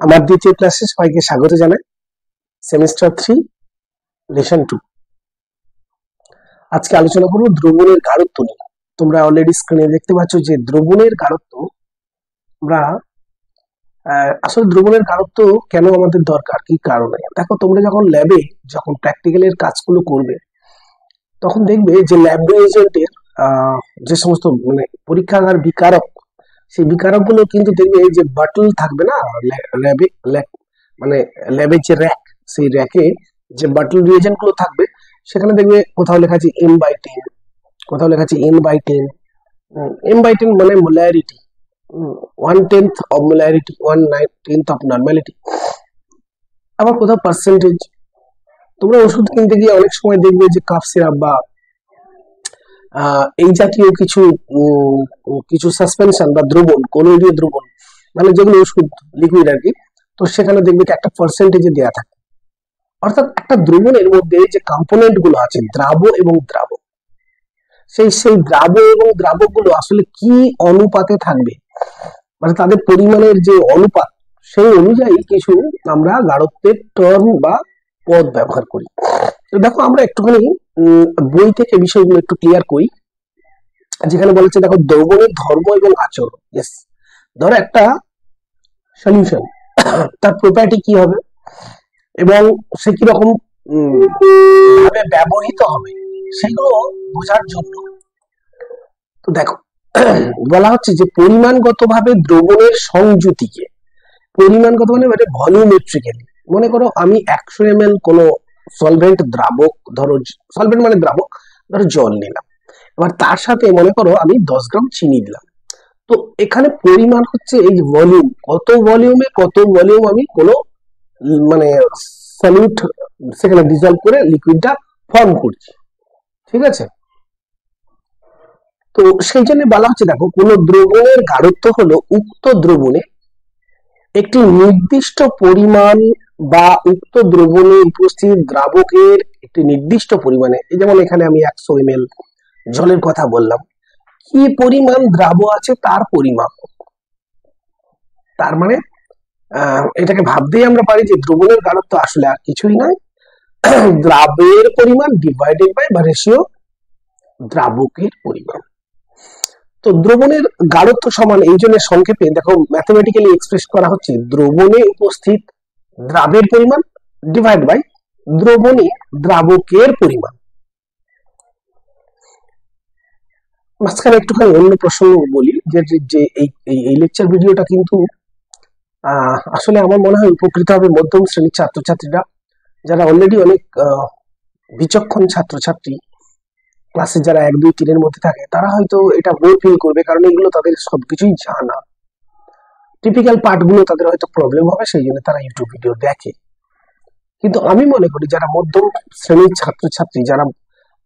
আমার দ্বিতীয় ক্লাসে সবাইকে স্বাগত জানাই। Semester 3 lesson 2। আজকে আলোচনা করব দ্রবণের গাঢ়ত্ব নিয়ে। তোমরা অলরেডি স্ক্রিনে দেখতে পাচ্ছ যে দ্রবণের গাঢ়ত্ব আমরা আসলে দ্রবণের গাঢ়ত্ব কেন আমাদের দরকার, কি কারণে। দেখো, তোমরা যখন ল্যাবে যখন প্র্যাকটিক্যালের কাজগুলো করবে তখন দেখবে যে ল্যাব রিয়েজেন্টের যে সমস্ত মানে পরীক্ষাগার বিকারক, সেই বিকারকগুলো কিন্তু দেখবে যে বাটল থাকবে না ল্যাবে, মানে ল্যাবের যে র্যাক, সেই র্যাকে যে বাটল রিয়েজেন্ট গুলো থাকবে সেখানে দেখবে কোথাও লেখা আছে M/10, কোথাও লেখা আছে N/10। M/10 মানে molarity, 1/10 of molarity, 1/10 of normality. আবার কোথাও পার্সেন্টেজ। তোমরা ওষুধ কিনতে গিয়ে অনেক সময় দেখবে যে কাফ সিরাপ বা এই জাতীয় কিছু সাসপেনশন বা দ্রবণ, কলোয়ীয় দ্রবণ, মানে যেগুলো ওষুধ লিকুইড আর কি, তো সেখানে দেখবে কি একটা পার্সেন্টেজে দেওয়া থাকে। অর্থাৎ একটা দ্রবণের মধ্যে যে কম্পোনেন্ট গুলো আছে, দ্রাব্য এবং দ্রাবক, সেই দ্রাব্য এবং দ্রাবক গুলো আসলে কি অনুপাতে থাকবে, মানে তাদের পরিমাণের যে অনুপাত, সেই অনুযায়ী কিছু আমরা গাঢ়ত্বের টার্ম বা পদ ব্যবহার করি। তো দেখো, আমরা একটুখানি বই থেকে বিষয়গুলো একটু ক্লিয়ার করি। যেখানে বলেছে দেখো, দ্রবণের ধর্ম এবং আচরণ। ইয়েস, ধরো একটা সলিউশন, তার প্রপার্টি কি হবে এবং সে কিরকম ভাবে ব্যবহৃত হবে সেগুলো বোঝার জন্য তো দেখো বলা হচ্ছে যে পরিমাণগত ভাবে দ্রবণের সংযুতিকে, পরিমাণগত মানে ভলিউমেট্রিক্যালি, মনে করো আমি 100 ml কোন সলভেন্ট, দ্রাবক, ধরো সলভেন্ট মানে দ্রাবক, ধরো জল নিলাম, এবার তার সাথে মনে করো আমি 10 গ্রাম চিনি দিলাম। তো এখানে পরিমাণ হচ্ছে এই ভলিউম, কত ভলিউম আমি কোনো মানে সলিউট সেখানে ডিজলভ করে লিকুইডটা ফর্ম করছি, ঠিক আছে। তো সেই জন্য বলা হচ্ছে দেখো, কোন দ্রবণের গাঢ়ত্ব হলো উক্ত দ্রবণে একটি নির্দিষ্ট পরিমাণ বা উক্ত দ্রবণে উপস্থিত দ্রাবকের একটি নির্দিষ্ট পরিমাণে, এই যেমন এখানে আমি 100 ml জলের কথা বললাম, কি পরিমাণ দ্রাব্য আছে তার পরিমাপ। তার মানে এটাকে ভাবতেই আমরা পারি যে দ্রবণের গাঢ়ত্ব আসলে আর কিছুই নয়, দ্রাবের পরিমাণ ডিভাইডেড বাই বা রেশিও দ্রাবকের পরিমাণ। তো দ্রবণের গাঢ়ত্ব সমান, এই জন্য সংক্ষেপে দেখো ম্যাথমেটিক্যালি এক্সপ্রেস করা হচ্ছে দ্রবণে উপস্থিত দ্রাবের পরিমাণ ডিভাইড বাই দ্রবণে দ্রাবকের পরিমাণ। মাঝখানে একটুখানি অন্য প্রসঙ্গ বলি যে এই লেকচার ভিডিওটা কিন্তু আসলে আমার মনে হয় উপকৃত হবে মধ্যম শ্রেণীর ছাত্রছাত্রীরা, যারা অলরেডি অনেক বিচক্ষণ ছাত্রছাত্রী, ক্লাসে যারা 1, 2, 3 এর মধ্যে থাকে, তারা হয়তো এটা বোর ফিল করবে, কারণ এগুলো তাদের সবকিছুই জানা। টিপিক্যাল পার্ট গুলো তাদের হয়তো প্রবলেম হবে, সেই জন্য তারা ইউটিউব ভিডিও দেখে। কিন্তু আমি মনে করি যারা মধ্যম শ্রেণীর ছাত্রছাত্রী, যারা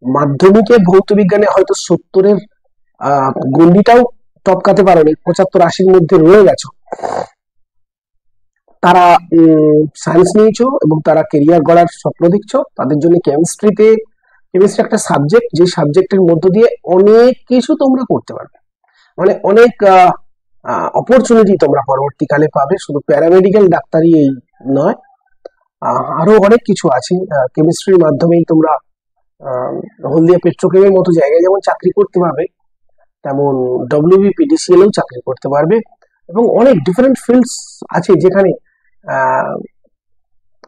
মাধ্যমিকে ভৌত বিজ্ঞানে হয়তো 70-এর গন্ডিটাও টপকাতে পারেনি, 75-80-র মধ্যে রয়ে গেছো, তারা সায়েন্স নিয়েছো এবং তারা কেরিয়ার গড়ার স্বপ্ন দেখছো, তাদের জন্য কেমিস্ট্রি একটা সাবজেক্ট, যে সাবজেক্টের মধ্য দিয়ে অনেক কিছু তোমরা করতে পারবে, মানে অনেক অপরচুনিটি তোমরা পরবর্তীকালে পাবে। শুধু প্যারামেডিক্যাল ডাক্তারি এই নয়, আরো অনেক কিছু আছে। কেমিস্ট্রির মাধ্যমেই তোমরা হলদিয়া পেট্রোকেমের মতো জায়গায় যেমন চাকরি করতে পারবে, তেমন WBPDCL এও চাকরি করতে পারবে, এবং অনেক ডিফারেন্ট ফিল্ডস আছে যেখানে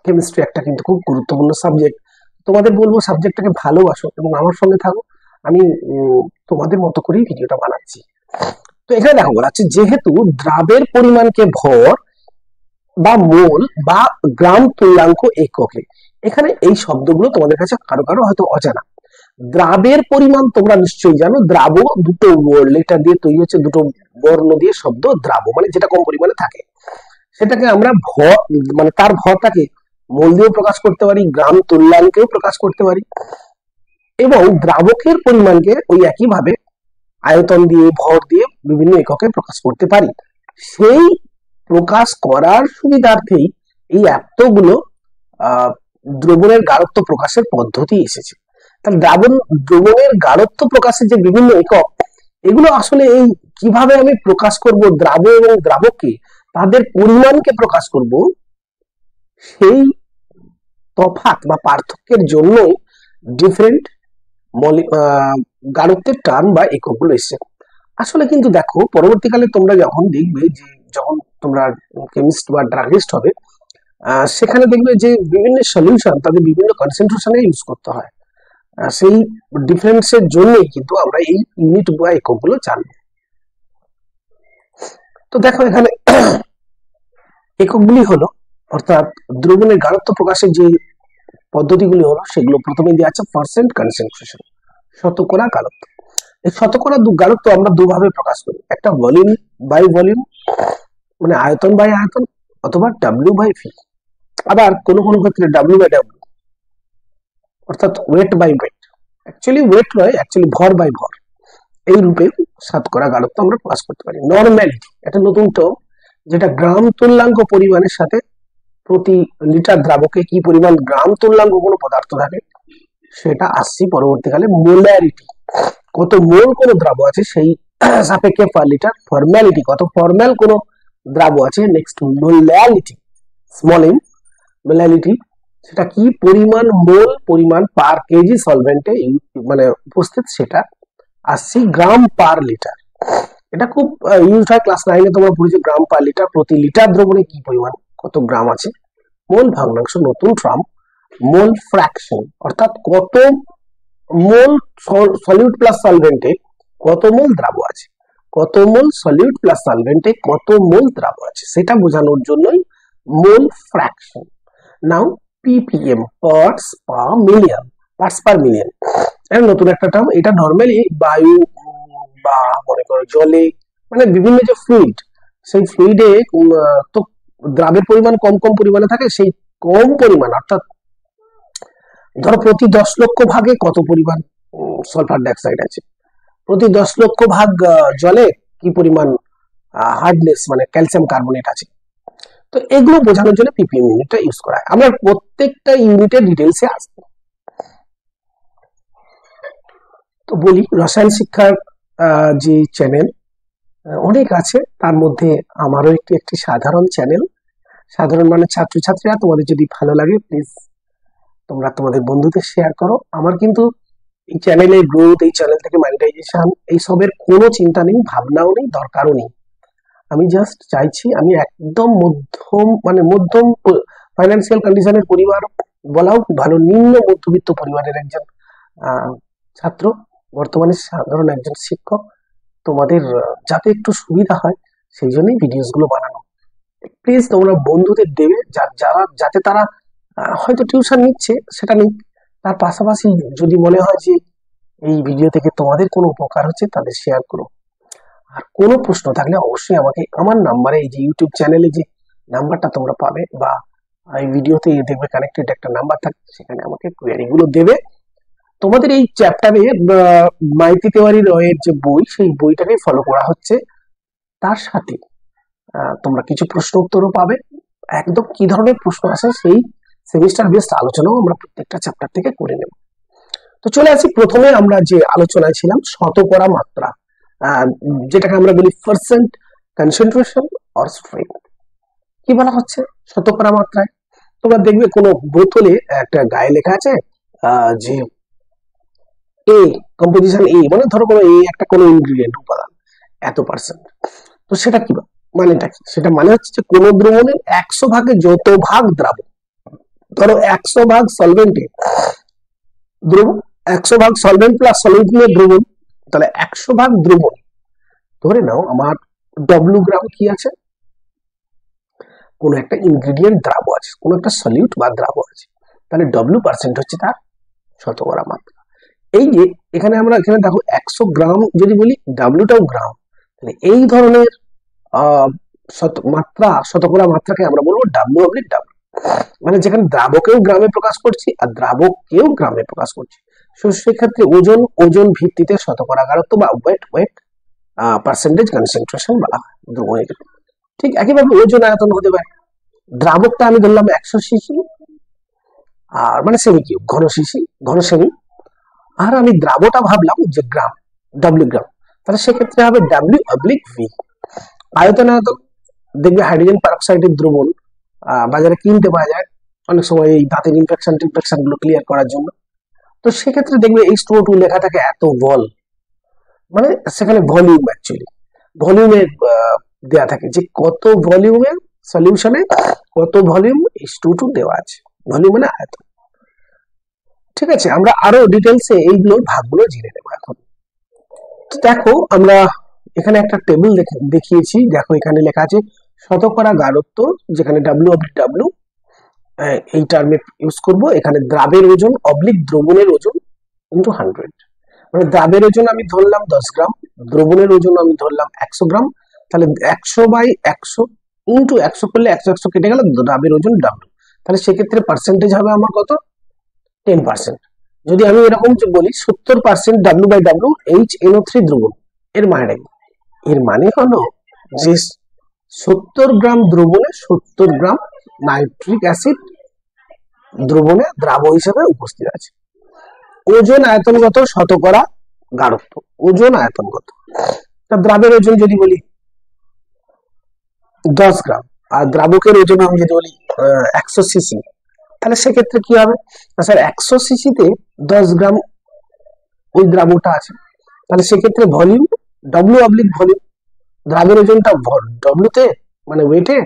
কেমিস্ট্রি একটা কিন্তু খুব গুরুত্বপূর্ণ সাবজেক্ট। তোমাদের বলবো সাবজেক্টটাকে ভালোবাসো এবং আমার সঙ্গে থাকো, আমি তোমাদের মতো করেই ভিডিওটা বানাচ্ছি। তো এখানে দেখো বলা আছে, যেহেতু দ্রাবের পরিমাণকে ভর বা মোল বা গ্রাম তুল্যাঙ্ক এককে, এখানে এই শব্দগুলো তোমাদের কাছে কারো হয়তো অজানা। দ্রাবের পরিমাণ তোমরা নিশ্চয়ই জানো, দ্রাব দুটো লেটার দিয়ে তৈরি হচ্ছে, দুটো বর্ণ দিয়ে শব্দ দ্রাব, মানে যেটা কম পরিমাণে থাকে, সেটাকে আমরা ভর মানে তার ভরটাকে মোল দিয়েও প্রকাশ করতে পারি, গ্রাম তুল্যাঙ্কেও প্রকাশ করতে পারি, এবং দ্রাবকের পরিমাণকে ওই একইভাবে আয়তন দিয়ে, ভর দিয়ে বিভিন্ন এককে প্রকাশ করতে পারি। সেই প্রকাশ করার সুবিধার্থেই এই এতগুলো দ্রবণের গাঢ়ত্ব প্রকাশের পদ্ধতি এসেছে। তাহলে দ্রবণের গাঢ়ত্ব প্রকাশের যে বিভিন্ন একক, এগুলো আসলে এই কিভাবে আমি প্রকাশ করব দ্রাব এবং দ্রাবককে, তাদের পরিমাণকে প্রকাশ করব, সেই তফাৎ বা পার্থক্যের জন্যই ডিফারেন্ট গাঢ়ত্বের টার্ম বা এককগুলো এসছে। আসলে কিন্তু দেখো, পরবর্তীকালে তোমরা যখন দেখবে যে যখন তোমরা কেমিস্ট বা ড্রাগিস্ট হবে, সেখানে দেখবে যে বিভিন্ন সলিউশন তাদের বিভিন্ন কনসেন্ট্রেশনে ইউজ করতে হয়। সেই ডিফারেন্সের জন্যই কিন্তু আমরা এই ইউনিট বা এককগুলো জানবো। তো দেখো এখানে এককগুলি হলো, অর্থাৎ দ্রবণের গাঢ়ত্ব প্রকাশের যে পদ্ধতিগুলি হলো সেগুলো প্রথমে দেওয়া আছে পার্সেন্ট কনসেন্ট্রেশন, শতকরা গাঢ়ত্ব। এই শতকরা গাঢ়ত্ব আমরা দুভাবে প্রকাশ করি, একটা ভলিউম বাই ভলিউম মানে আয়তন বাই আয়তন, অথবা ডাব্লিউ বাই ভি। আবার কোনো কোনো ক্ষেত্রে ডাব্লিউ বাই ডাব্লিউ, অর্থাৎ weight by weight, actually weight নয়, অ্যাকচুয়ালি ভর বাই ভর, এই রূপে শতকরা গাঢ়ত্ব আমরা প্রকাশ করতে পারি। নরম্যালিটি একটা নতুন টার্ম, যেটা গ্রাম তুল্যাঙ্ক পরিমাণের সাথে প্রতি লিটার দ্রাবকে কি পরিমাণ গ্রাম তুল্যাঙ্ক কোনো পদার্থ থাকে সেটা আসছি পরবর্তীকালে। মোলারিটি, কত মোল কোনো দ্রাব আছে সেই সাপেক্ষে পার লিটার। ফর্ম্যালিটি, কত ফর্ম্যাল কোনো দ্রাব আছে। Next molality, small m molality, সেটা কি পরিমাণ মোল পরিমাণ পার কেজি সলভেন্টে মানে উপস্থিত, সেটা আসছি গ্রাম পার লিটার। এটা খুব ইউজ হয় ক্লাস 9 এ, তোমরা পড়েছো গ্রাম পার লিটার, প্রতি লিটার দ্রবণে কি পরিমাণ কত গ্রাম আছে। মোল ভগ্নাংশ, নতুন টার্ম মোল ফ্র্যাকশন, অর্থাৎ কত মোল সলিউট প্লাস সলভেন্টে কত মোল দ্রাব আছে, কত মোল সলিউট প্লাস সলভেন্টে কত মোল দ্রাব আছে, সেটা বোঝানোর জন্যই মোল ফ্র্যাকশন। নাও ppm, parts per million, parts per million, এর নতুন একটা টার্ম। এটা নরমালি বায়ু বা মনে করো জলে, মানে বিভিন্ন যে ফ্লুইড, সেই ফ্লুইডে তো দ্রাবের পরিমাণ কম কম পরিমাণে থাকে, সেই কম পরিমাণ, অর্থাৎ ধরো প্রতি 10 লক্ষ ভাগে কত পরিমাণ সালফার ডাইঅক্সাইড আছে, প্রতি 10 লক্ষ ভাগ জলে কি পরিমাণ হার্ডনেস মানে ক্যালসিয়াম কার্বনেট আছে। তো এগুলো বোঝানোর জন্য ppm ইউনিটটা ইউজ করা হয়। আমরা প্রত্যেকটা ইউনিটের ডিটেলসে আসবো। তো বলি, রসায়ন শিক্ষার যে চ্যানেল অনেক আছে, তার মধ্যে আমারও একটি সাধারণ চ্যানেল। সাধারণ মানে ছাত্রছাত্রীরা, তোমাদের যদি ভালো লাগে প্লিজ তোমরা তোমাদের বন্ধুদের শেয়ার করো। আমার কিন্তু এই চ্যানেলের গ্রোথ, এই চ্যানেল থেকে মনিটাইজেশন, এই সবের কোনো চিন্তা নেই, ভাবনাও নেই, দরকারও নেই। আমি জাস্ট চাইছি, আমি একদম মধ্যম ফাইন্যান্সিয়াল কন্ডিশনের পরিবার বলাও ভালো, নিম্ন মধ্যবিত্ত পরিবারের একজন ছাত্র, বর্তমানে সাধারণ একজন শিক্ষক। তোমাদের যাতে একটু সুবিধা হয় সেই জন্যই ভিডিওস গুলো বানানো। প্লিজ তোমরা বন্ধুদের দেবে, যারা যাতে তারা হয়তো টিউশন নিচ্ছে সেটা নিক, তার পাশাপাশি যদি মনে হয় যে এই ভিডিও থেকে তোমাদের কোনো উপকার হচ্ছে, তাদের শেয়ার করো। আর কোনো প্রশ্ন থাকলে অবশ্যই আমাকে আমার নাম্বারে, এই যে ইউটিউব চ্যানেলে যে নাম্বারটা তোমরা পাবে বা এই ভিডিওতে দেখবে কানেক্টেড একটা নাম্বার থাকে, সেখানে আমাকে কোয়েরি গুলো দেবে। তোমাদের এই চ্যাপ্টারে মাইতি তেওয়ারি রয়ের যে বই, সেই বইটাকে ফলো করা হচ্ছে, তার সাথে তোমরা কিছু প্রশ্ন উত্তরও পাবে। একদম কি ধরনের প্রশ্ন আসে সেই সেমিস্টার বেসড আলোচনাও আমরা প্রত্যেকটা চ্যাপ্টার থেকে করে নেব। তো চলে আসি, প্রথমে আমরা যে আলোচনায় ছিলাম শতকরা মাত্রা, যেটাকে আমরা বলি পার্সেন্ট কনসেন্ট্রেশন অর স্ট্রেংথ। কি বলা হচ্ছে শতকরা মাত্রায়? তোমরা দেখবে কোনো বোতলে একটা গায়ে লেখা আছে যে এ কম্পোজিশন এ, মানে ধরো কোনো এ একটা কোনো ইনগ্রেডিয়েন্ট উপাদান এত পার্সেন্ট। তো সেটা কি মানেটা কি? সেটা মানে হচ্ছে যে কোনো দ্রবণের 100 ভাগে যত ভাগ দ্রাবক, ধরো 100 ভাগ সলভেন্টে দ্রবণ, 100 ভাগ সলভেন্ট প্লাস সলিড নিয়ে দ্রবণ, তাহলে 100 ভাগ দ্রবণ ধরে নাও আমার ডব্লিউ গ্রাম কি আছে, কোন একটা ইনগ্রেডিয়েন্ট দ্রাব আছে, কোন একটা সলিউট বা দ্রাব আছে, তাহলে ডব্লিউ পার্সেন্ট হচ্ছে তার শতকরা মাত্রা। এই যে এখানে আমরা এখানে দেখো 100 গ্রাম যদি বলি, ডাব্লিউটাও গ্রাম, তাহলে এই ধরনের মাত্রা, শতকরা মাত্রাকে আমরা বলবো ডাব্লিউ অবলিক ডাব্লিউ, মানে যেখানে দ্রাবকেও গ্রামে প্রকাশ করছি আর দ্রাবককেও গ্রামে প্রকাশ করছি। সেক্ষেত্রে ওজন ভিত্তিতে শতকরা গাঢ়ত্ব বা ওয়েট পার্সেন্টেজ কনসেন্ট্রেশন বলা হয় দ্রবণের। ঠিক একইভাবে ওজন আয়তন হতে পারে, দ্রাবকটা আমি ধরলাম 100 সিসি, আর মানে সেমি কিউব, ঘন সেমি, আর আমি দ্রাবটা ভাবলাম যে গ্রাম, ডব্লিউ গ্রাম, তাহলে সেক্ষেত্রে হবে ডাব্লিউ অবলিক ভি। আয়তন দেখবে হাইড্রোজেন পারঅক্সাইডের দ্রবণ বাজারে কিনতে পাওয়া যায় অনেক সময় এই দাঁতের ইনফেকশন গুলো ক্লিয়ার করার জন্য। তো সেক্ষেত্রে দেখবে H2O2 লেখা থাকে এত ভল, মানে সেখানে ভলিউম, অ্যাকচুয়ালি ভলিউমের দেয়া থাকে যে কত ভলিউমের সলিউশনে কত ভলিউম H2O2 দেওয়া আছে, ভলিউম মানে আয়তন। ঠিক আছে, আমরা আরো ডিটেলসে এইগুলোর ভাগগুলো জেনে নেব এখন। তো দেখো আমরা এখানে একটা টেবিল দেখিয়েছি, দেখো এখানে লেখা আছে শতকরা গাঢ়ত্ব, যেখানে W/W এই টার্মে ইউজ করব। এখানে দ্রাবের ওজন অবলিক দ্রবণের ওজন ইন্টু 100, মানে দ্রাবের ওজন আমি ধরলাম 10 গ্রাম, দ্রবণের ওজন আমি ধরলাম 100 গ্রাম, তাহলে 100/100 ইন্টু 100 করলে 100 কেটে গেল, দ্রাবের ওজন W, তাহলে সেক্ষেত্রে পার্সেন্টেজ হবে আমার কত, 10%। যদি আমি এরকম বলি 70% W/W HNO3 দ্রবণ, এর মানে হলো যে 70 গ্রাম দ্রবণে 70 গ্রাম নাইট্রিক অ্যাসিড দ্রবণে দ্রাব হিসেবে উপস্থিত আছে। ওজন আয়তনগত শতকরা গাঢ়ত্ব, ওজন আয়তনগত। তা দ্রাবের ওজন যদি বলি 10 গ্রাম আর দ্রাবকের ওজন আমি যদি বলি 100 সিসি, তাহলে সেক্ষেত্রে কি হবে, স্যার 100 সিসিতে 10 গ্রাম ওই দ্রাবকটা আছে, তাহলে সেক্ষেত্রে ভলিউম W/ভলিউম, দ্রাবের ওজনটা W তে মানে ওয়েটে,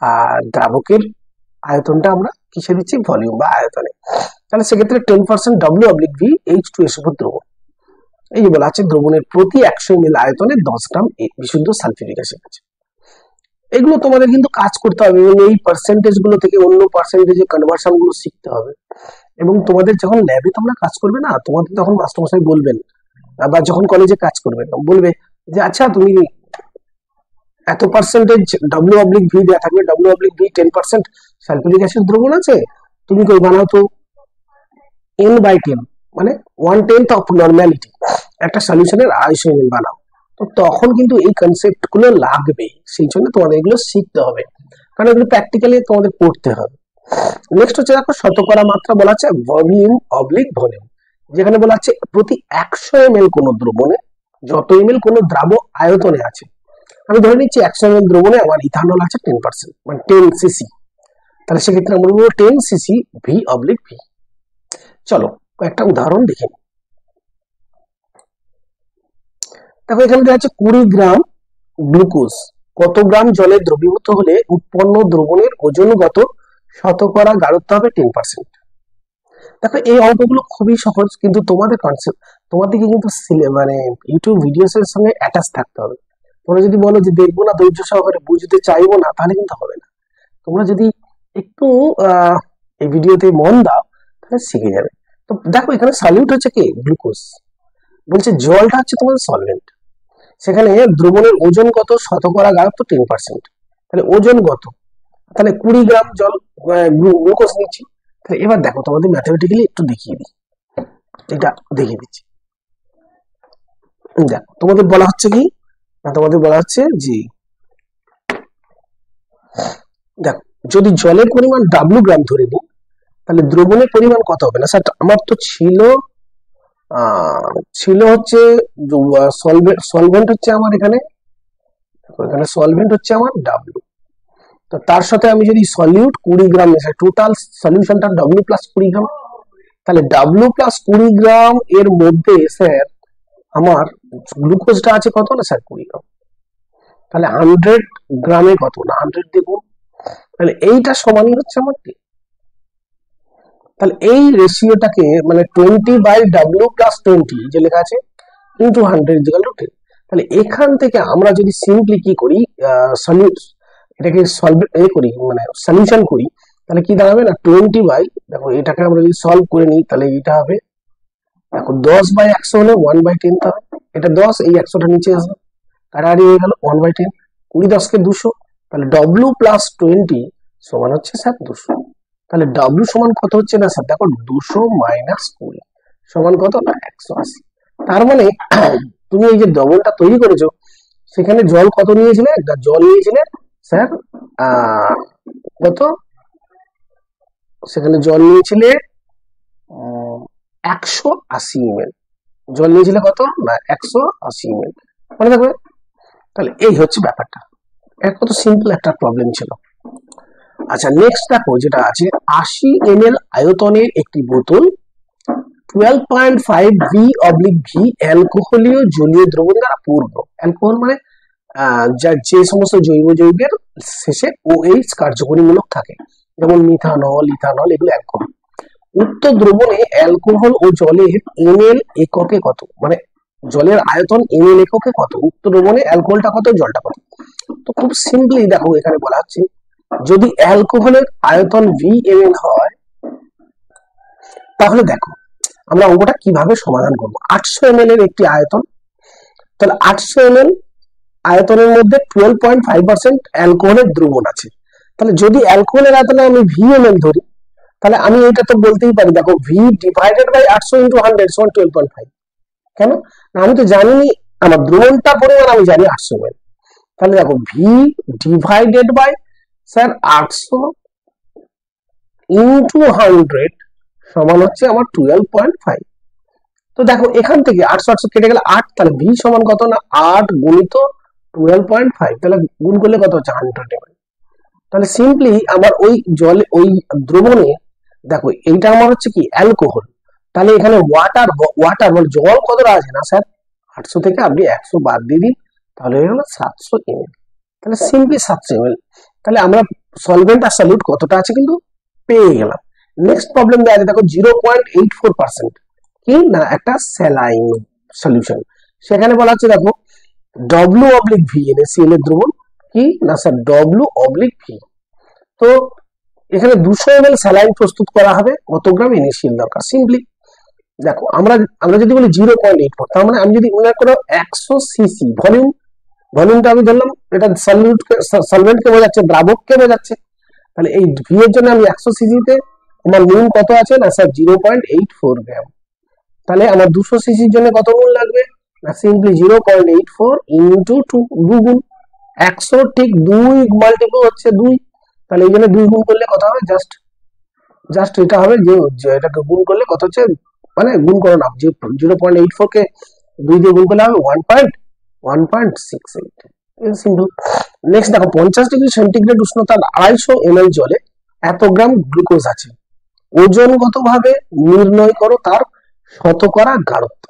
আর দ্রাবকের আয়তনটা আমরা কিসে দিচ্ছি, ভলিউম বা আয়তনে। তাহলে সেক্ষেত্রে 10% W/V H2SO4 দ্রবণ। এই যে বলা আছে দ্রবণের প্রতি 100 ml আয়তনে 10 গ্রাম বিশুদ্ধ সালফিউরিক অ্যাসিড আছে। এগুলো তোমাদের কিন্তু কাজ করতে হবে এবং এই পার্সেন্টেজ গুলো থেকে অন্য পার্সেন্টেজে কনভার্সন গুলো শিখতে হবে। এবং তোমাদের যখন ল্যাবে তোমরা কাজ করবে না, তোমাদের তখন মাস্টারমশাই বলবেন, বা যখন কলেজে কাজ করবে বলবে যে আচ্ছা তুমি এত পার্সেন্টেজ W/V দেওয়া থাকবে, W/V 10% সালফিউরিক অ্যাসিড দ্রবণ আছে, তুমি কই বানাও তো N/10, মানে 1/10 অফ নর্মালিটি, একটা সলিউশনের 250 ml বানাও। তো তখন কিন্তু এই কনসেপ্ট গুলো লাগবে, সেই জন্য তোমাদের এগুলো শিখতে হবে, কারণ এগুলো প্র্যাকটিক্যালি তোমাদের পড়তে হবে। নেক্সট হচ্ছে দেখো শতকরা মাত্রা বলা আছে ভলিউম/ভলিউম, যেখানে বলা আছে প্রতি 100 ml কোন দ্রবণে যত ml কোন দ্রাব আয়তনে আছে। আমি ধরে নিচ্ছি 100 ml দ্রবণে আমার ইথানল আছে 10%, মানে 10 সিসি, তাহলে সেক্ষেত্রে আমরা বলবো 10 সিসি V/V। চলো একটা উদাহরণ দেখে নিই। দেখো এখানে দেওয়া আছে 20 গ্রাম গ্লুকোজ কত গ্রাম জলে দ্রবীভূত হলে উৎপন্ন দ্রবণের ওজনগত শতকরা গাঢ়ত্ব হবে 10%। দেখো এই অঙ্কগুলো খুবই সহজ, কিন্তু তোমাদের কনসেপ্ট তোমাদেরকে কিন্তু মানে ইউটিউব ভিডিওস এর সঙ্গে অ্যাটাচ থাকতে হবে। তোমরা যদি বলো যে দেখবো না, ধৈর্য সহকারে বুঝতে চাইবো না, তাহলে কিন্তু হবে না। তোমরা যদি একটু এই ভিডিওতে মন দাও তাহলে শিখে যাবে। তো দেখো এখানে সলিউট হচ্ছে কি, গ্লুকোজ, বলছে জলটা হচ্ছে তোমাদের সলভেন্ট, সেখানে দ্রবণের ওজন কত, শতকরা গাঢ়ত্ব 10%, তাহলে ওজন কত, তাহলে 20 গ্রাম জল গ্লুকোজ নিচ্ছি। তাহলে এবার দেখো তোমাদের ম্যাথমেটিক্যালি একটু দেখিয়ে দিই, এটা দেখিয়ে দিচ্ছি। দেখো তোমাদের বলা হচ্ছে কি, তোমাদের বলা হচ্ছে যে দেখো যদি জলের পরিমাণ W গ্রাম ধরে নিই, তাহলে দ্রবণের পরিমাণ কত হবে না, স্যার আমার তো ছিল হচ্ছে সলভেন্ট হচ্ছে আমার এখানে সলভেন্ট হচ্ছে আমার W, তো তার সাথে আমি যদি সলিউট 20 গ্রাম মেশাই, টোটাল সলিউশনটা W প্লাস 20 গ্রাম, তাহলে W প্লাস 20 গ্রাম এর মধ্যে স্যার আমার গ্লুকোজটা আছে কত না স্যার 20 গ্রাম, তাহলে 100 গ্রামে কত না 100 দেব, তাহলে এইটা সমানই হচ্ছে আমার 10। তাহলে এই রেশিওটাকে মানে 20/W প্লাস 20 যে লেখা আছে ইন্টু 100 ইকুয়াল টু 10। তাহলে এখান থেকে আমরা যদি সিম্পলি কি করি, এটাকে করি মানে সলিউশন করি, তাহলে কি দাঁড়াবে না 20 দেখো এটাকে আমরা যদি সলভ করে নিই তাহলে এটা হবে দেখো 10/100 হলে 1/10 হবে, এটা 10, এই 100টা নিচে আসবে, কাটাকাটি হয়ে গেল 1/10, 20 10 কে 200, তাহলে W প্লাস 20 সমান হচ্ছে স্যার 200। তাহলে W সমান কত হচ্ছে না স্যার, দেখো 200 মাইনাস 20 সমান কত না 180। তার মানে তুমি এই যে দ্রবণটা তৈরি করেছো সেখানে জল কত নিয়েছিলে, একটা জল নিয়েছিলে স্যার কত, সেখানে জল নিয়েছিলে 180 ml, জল নিয়েছিলে কত না 180 ml, মনে থাকবে। তাহলে এই হচ্ছে ব্যাপারটা। এটা কত সিম্পল একটা প্রবলেম ছিল। আচ্ছা নেক্সট দেখো যেটা আছে 80 ml আয়তনের একটি বোতল 12.5 V/V অ্যালকোহলীয় জলীয় দ্রবণ দ্বারা পূর্ণ। অ্যালকোহল মানে যে সমস্ত জৈব যৌগের শেষে OH কার্যকরীমূলক থাকে, যেমন মিথানল, ইথানল, এগুলো অ্যালকোহল। উক্ত দ্রবণে অ্যালকোহল ও জলের ml এককে কত, মানে জলের আয়তন ml এককে কত, উক্ত দ্রবণে অ্যালকোহলটা কত, জলটা কত। তো খুব সিম্পলি দেখো এখানে বলা হচ্ছে যদি অ্যালকোহলের আয়তন VmL হয় তাহলে দেখো আমরা অঙ্কটা কিভাবে সমাধান করব। 800 ml এর একটি আয়তন, তাহলে 800 ml আয়তনের মধ্যে 12.5% অ্যালকোহলের দ্রবণ আছে। তাহলে যদি অ্যালকোহলের আয়তনে আমি VmL ধরি তাহলে আমি এটা তো বলতেই পারি দেখো V ডিভাইডেড বাই 800 ইন্টু 100 সমান 12.5। কেন না, আমি তো জানি আমার দ্রবণটা পরিমাণ আমি জানি 800 ml। তাহলে দেখো V divided by sir 800 into 100 সমান হচ্ছে আমার 12.5। তো দেখো এখান থেকে 800 কেটে গেলে 8, তাহলে V সমান কত না 8 গুণিত 12.5, তাহলে গুণ করলে কত হচ্ছে 100 ml। তাহলে সিম্পলি আমার ওই জলে ওই দ্রবণে দেখো এইটা আমার হচ্ছে কি অ্যালকোহল, তাহলে এখানে ওয়াটার ওয়াটার মানে জল কতটা আছে না স্যার 800 থেকে আপনি 100 বাদ দিয়ে দিন, তাহলে হয়ে গেল 700 ml। তাহলে সিম্পলি 700 ml। তাহলে আমরা সলভেন্ট আর সলিউট কতটা আছে কিন্তু পেয়ে গেলাম। নেক্সট প্রবলেম দেওয়া আছে দেখো 0.84% কি না একটা স্যালাইন সলিউশন। সেখানে বলা হচ্ছে দেখো W/V NaCl এর দ্রবণ কি না স্যার W/V। তো এখানে 200 ml স্যালাইন প্রস্তুত করা হবে, কত গ্রাম NaCl দরকার। সিম্পলি দেখো আমরা যদি বলি 0.84, তার মানে আমি যদি মনে করো 100 সিসি ভলিউমটা আমি ধরলাম, এটা সলভেন্টকে বোঝাচ্ছে, দ্রাবককে বোঝাচ্ছে। তাহলে এই ভি এর জন্য আমি 100 সিসিতে আমার নুন কত আছে না স্যার 0.84 গ্রাম। তাহলে আমার 200 সিসির জন্য কত নুন লাগবে না সিম্পলি 0.84 ইন্টু 2, 2 গুণ 100 ঠিক 2 মাল্টিপল হচ্ছে 2, তাহলে এই জন্য 2 গুণ করলে কত হবে জাস্ট এটা হবে যে এটাকে গুণ করলে কত হচ্ছে, মানে গুণ করো না, যে 0.84 কে 2 দিয়ে গুণ করলে হবে 1.68। সিম্পল। নেক্সট দেখো 50 ডিগ্রি সেন্টিগ্রেড উষ্ণতার 250 ml জলে এত গ্রাম গ্লুকোজ আছে, ওজনগতভাবে নির্ণয় করো তার শতকরা গাঢ়ত্ব।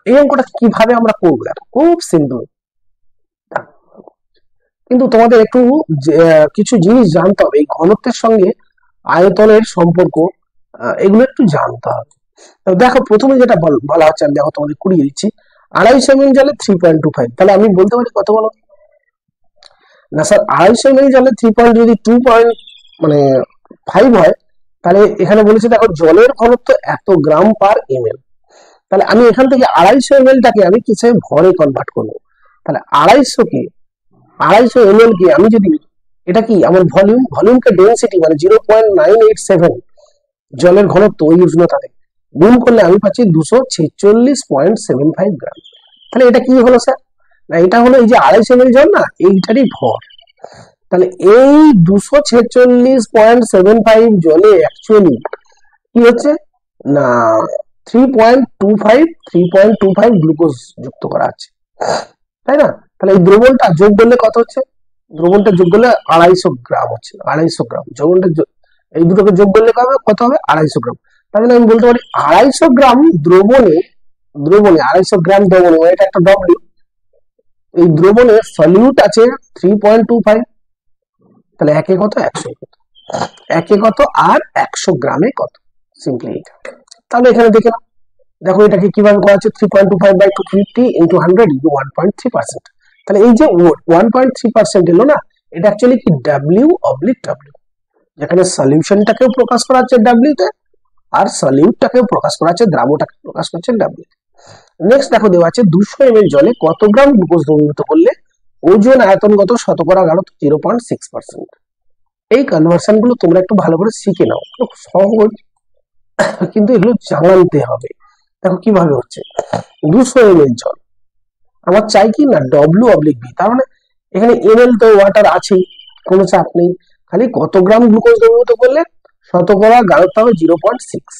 এই অঙ্কটা কিভাবে আমরা করবো, খুব সিম্পল। কিন্তু তোমাদের একটু কিছু জিনিস জানতে হবে, এই ঘনত্বের সঙ্গে আয়তনের সম্পর্ক, এগুলো একটু জানতে হবে। দেখো প্রথমে যেটা বলা হচ্ছে, আমি দেখো তোমাদের কুড়িয়ে দিচ্ছি 250 ml জলে 3.25, তাহলে আমি বলতে পারি কত বলো না স্যার 250 ml জলে 3. যদি 2.5 হয়, তাহলে এখানে বলেছে দেখো জলের ঘনত্ব এত গ্রাম পার ml। তাহলে আমি এখান থেকে 250 ml টাকে আমি কিসে ভরে কনভার্ট করবো। তাহলে 250 ml কে আমি যদি, এটা কি আমার ভলিউমকে ডেনসিটি মানে 0.987 জলের ঘনত্ব ওই উষ্ণতাতে গুণ করলে আমি পাচ্ছি 246.75 গ্রাম। তাহলে এটা কি হলো স্যার না, এটা হলো এই যে 250 ml জল না এইটারই ভর। তাহলে এই 246.75 জলে অ্যাকচুয়ালি কি হচ্ছে না 3.25 গ্লুকোজ যুক্ত করা আছে, তাই না। তাহলে এই দ্রবণটা যোগ করলে কত হচ্ছে, দ্রবণটা যোগ করলে 250 গ্রাম হচ্ছে, 250 গ্রাম দ্রবণটা এই দুটোকে যোগ করলে কত হবে 250 গ্রাম। তার মানে আমি বলতে পারি 250 গ্রাম দ্রবণে 250 গ্রাম দ্রবণে, এটা একটা ডব্লিউ, এই দ্রবণে সলিউট আছে 3.25, তাহলে একে কত 100 কত, একে কত আর 100 গ্রামে কত, সিম্পলি এটা। তাহলে এখানে দেখে নাও, দেখো এটাকে কিভাবে করা আছে 3.25 বাই 250 ইন্টু 100 ইন্টু 1.3%। তাহলে এই যে 1.3% এলো না, এটা অ্যাকচুয়ালি কি W/W, যেখানে সলিউশনটাকেও প্রকাশ করা হচ্ছে W তে আর সলিউটটাকেও প্রকাশ করা হচ্ছে, দ্রাবটাকে প্রকাশ করছে W তে। নেক্সট দেখো দেওয়া আছে 200 ml জলে কত গ্রাম গ্লুকোজ দ্রবীভূত করলে ওজন আয়তনগত শতকরা গাঢ়ত্ব 0.6%। এই কনভার্সন গুলো তোমরা একটু ভালো করে শিখে নাও, খুব সহজ কিন্তু এগুলো জানতে হবে। দেখো কিভাবে হচ্ছে 200 ml জল আমার চাই কি না W/V, তার মানে এখানে ml তো ওয়াটার আছেই, কোনো চাপ নেই, খালি কত গ্রাম গ্লুকোজ দ্রবীভূত করলে শতকরা গাঢ়ত্ব হবে 0.6।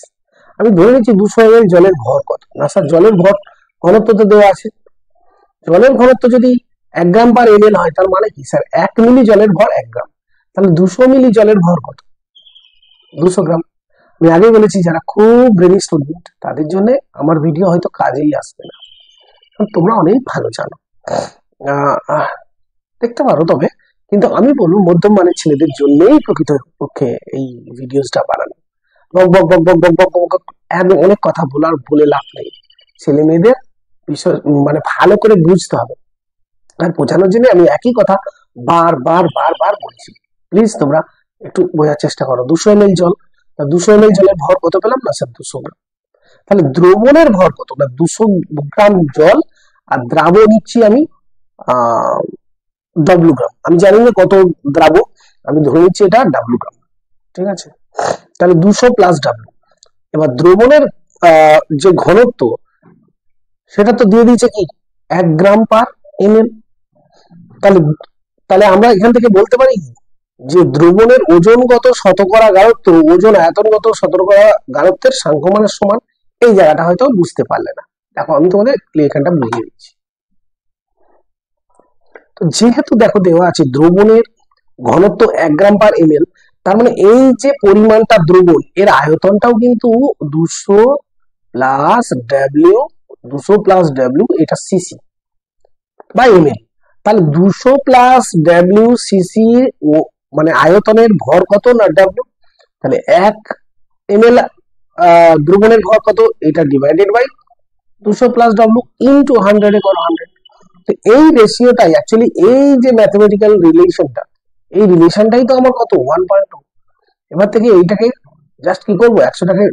আমি ধরে নিচ্ছি 200 ml জলের ভর কত না স্যার জলের ভর ঘনত্ব তো দেওয়া আছে, জলের ঘনত্ব যদি 1 গ্রাম পার ml হয়, তার মানে কি স্যার 1 মিলি জলের ভর 1 গ্রাম, তাহলে 200 মিলি জলের ভর কত? 200 গ্রাম। আমি আগেই বলেছি যারা খুব ব্রেনি স্টুডেন্ট তাদের জন্য আমার ভিডিও হয়তো কাজেই আসবে না, কারণ তোমরা অনেক ভালো জানো, দেখতে পারো, তবে কিন্তু আমি বলবো মধ্যম মানের ছেলেদের জন্যই প্রকৃতপক্ষে এই ভিডিওসটা বানানো। বক বক বক বক বক বক বক বক, অনেক কথা বলে লাভ নেই। ছেলে মেয়েদের বিষয় মানে ভালো করে বুঝতে হবে, আর বোঝানোর জন্য আমি একই কথা বার বলছি। প্লিজ তোমরা একটু বোঝার চেষ্টা করো। 200 ml জল, 200 ml জলের ভর কত পেলাম না স্যার? 200 গ্রাম। তাহলে দ্রবণের ভর কত না? 200 গ্রাম জল, আর দ্রাবক নিচ্ছি আমি ডব্লু গ্রাম। আমি জানি না কত দ্রাবক, আমি ধরে নিচ্ছি এটা ডাব্লু গ্রাম, ঠিক আছে? তাহলে 200 প্লাস ডাব্লু। এবার দ্রবণের যে ঘনত্ব সেটা তো দিয়ে দিয়েছে কি 1 গ্রাম পার ml। তাহলে তাহলে আমরা এখান থেকে বলতে পারি যে দ্রবণের ওজনগত শতকরা গাঢ়ত্ব ওজন আয়তনগত শতকরা গাঢ়ত্বের সাংখ্যমানের সমান। এই জায়গাটা হয়তো বুঝতে পারলে না, দেখো আমি তোমাদের এখানটা বুঝিয়ে দিচ্ছি। তো যেহেতু দেখো দেওয়া আছে দ্রবণের ঘনত্ব 1 গ্রাম পার ml, তার মানে এই যে পরিমাণটা দ্রবণ এর আয়তনটাও কিন্তু 200 প্লাস ডাব্লিউ, এটা সিসি বাই ml। তাহলে 200 প্লাস ডাব্লিউ সিসি মানে আয়তনের ভর কত না ডাব্লিউ। তাহলে 1 ml দ্রবণের ভর কত, এটা divided by 200 plus W into 100 এ করো 100। তো এই রেশিওটাই অ্যাকচুয়ালি, এই যে ম্যাথমেটিক্যাল রিলেশনটা, এই রিলেশনটাই তো আমার কত 1.2। এবার থেকে এইটাকে জাস্ট কি করব, 100টাকে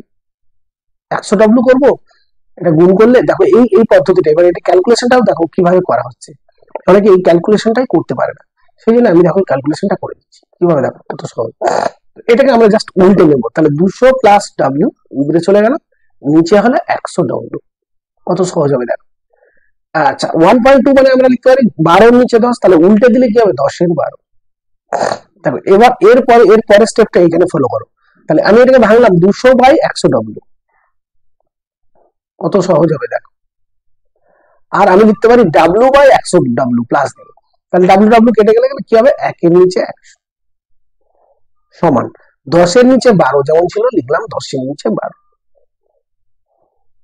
100 ডাব্লিউ করবো, এটা গুণ করলে দেখো এই পদ্ধতিটা। এবার এটা ক্যালকুলেশনটাও দেখো কিভাবে করা হচ্ছে, অনেকে এই ক্যালকুলেশনটাই করতে পারে না, সেই জন্য আমি দেখো ক্যালকুলেশনটা করে দিচ্ছি কিভাবে, দেখো কত সহজ। এটাকে আমরা জাস্ট উল্টে নেবো, তাহলে 200 প্লাস ডাব্লিউ উপরে চলে গেল, নিচে হলো 100 ডাব্লিউ, কত সহজ হবে দেখো। আচ্ছা 1.2 মানে আমরা লিখতে পারি 12 এর নিচে 10, তাহলে উল্টে দিলে কি হবে 10 এর 12। দেখো এবার এর পরের স্টেপটা এখানে ফলো করো। তাহলে আমি এটাকে ভাঙলাম 200 বাই 100 ডাব্লিউ, কত সহজ হবে দেখো। আর আমি লিখতে পারি ডাব্লিউ বাই 100 ডাব্লিউ প্লাস দিই, তাহলে ডাব্লিউ ডাব্লিউ কেটে গেলে কি হবে 1 এর নিচে 100 সমান 10 এর নিচে 12, যেমন ছিল লিখলাম 10 এর নিচে 12।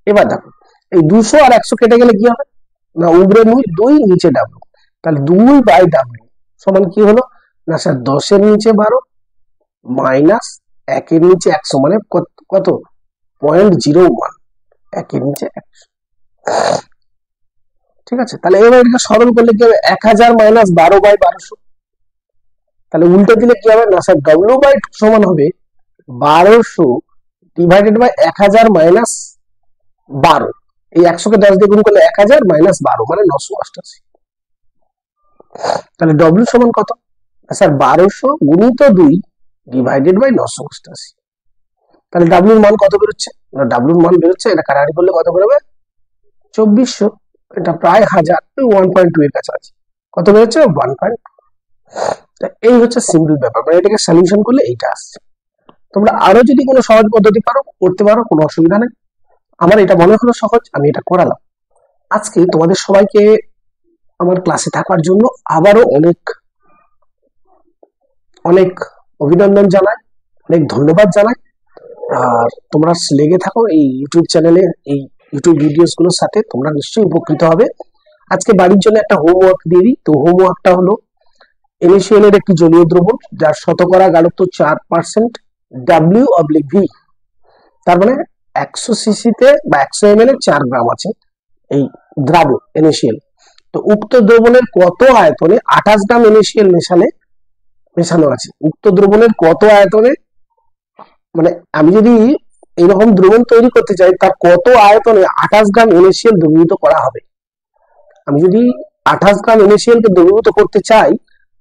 এবার দেখো এই 200 আর 100 কেটে গেলে কি হবে না, উপরে 2 নিচে ডাব্লিউ, তাহলে 2 বাই ডাব্লিউ সমান কি হলো না স্যার 10 এর নিচে 12 মাইনাস 1 এর নিচে 100 মানে কত 0.01, 1 এর নিচে 100, ঠিক আছে? তাহলে এবার এটাকে সরল করলে কি হবে 1000 মাইনাস 12 বাই 1200, তাহলে উল্টে দিলে কি হবে না স্যার ডব্লিউ বাই 2 সমান হবে 1200 ডিভাইডেড বাই 1000 মাইনাস 12। এই 100 কে 10 দিয়ে গুণ করলে 1000 মাইনাস 12 মানে 988। তাহলে ডব্লিউ সমান কত স্যার 1200 গুণিত 2 ডিভাইডেড বাই 988। তাহলে ডাব্লিউর মান কত বেরোচ্ছে না, ডাব্লিউর মান বেরোচ্ছে, এটা কাটাকাটি করলে কত বেরোবে 2400, এটা প্রায় 1000, 1.2 এর কাছে আছে, কত বেরোচ্ছে 1.2। এই হচ্ছে সিম্পল ব্যাপার, মানে এটাকে সলিউশন করলে এইটা আসছে। তোমরা আরো যদি কোনো সহজ পদ্ধতি করতে পারো, কোনো অসুবিধা নেই, আমার এটা মনে হলো সহজ, আমি এটা করালাম। আজকে তোমাদের সবাইকে আমার ক্লাসে থাকার জন্য আবারও অনেক অনেক অভিনন্দন জানাই, অনেক ধন্যবাদ জানাই। আর তোমরা লেগে থাকো এই ইউটিউব চ্যানেলে, এই ইউটিউব ভিডিওস গুলোর সাথে, তোমরা নিশ্চয়ই উপকৃত হবে। আজকে বাড়ির জন্য একটা হোমওয়ার্ক দিয়ে দিই। তো হোমওয়ার্কটা হলো NaCl এর একটি জলীয় দ্রবণ যার শতকরা গাঢ়ত্ব 4% W/V, তার মানে 100 সিসিতে বা 100 ml এ 4 গ্রাম আছে এই দ্রাবক NaCl। তো উক্ত দ্রবণের কত আয়তনে 28 গ্রাম NaCl মেশানো আছে, উক্ত দ্রবণের কত আয়তনে, মানে আমি যদি এইরকম দ্রবণ তৈরি করতে চাই তার কত আয়তনে 28 গ্রাম NaCl দ্রবীভূত করা হবে। আমি যদি 28 গ্রাম NaCl কে দ্রবীভূত করতে চাই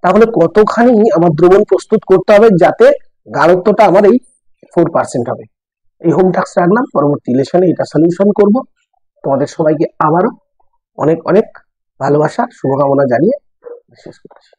তাহলে কতখানি আমার দ্রবণ প্রস্তুত করতে হবে যাতে গাঢ়ত্বটা আমার এই 4% হবে। এই হোম টাস্ক রাখলাম, পরবর্তী লেসনে এটা সলিউশন করব। তোমাদের সবাইকে আবারও অনেক অনেক ভালোবাসা শুভকামনা জানিয়ে শেষ করছি।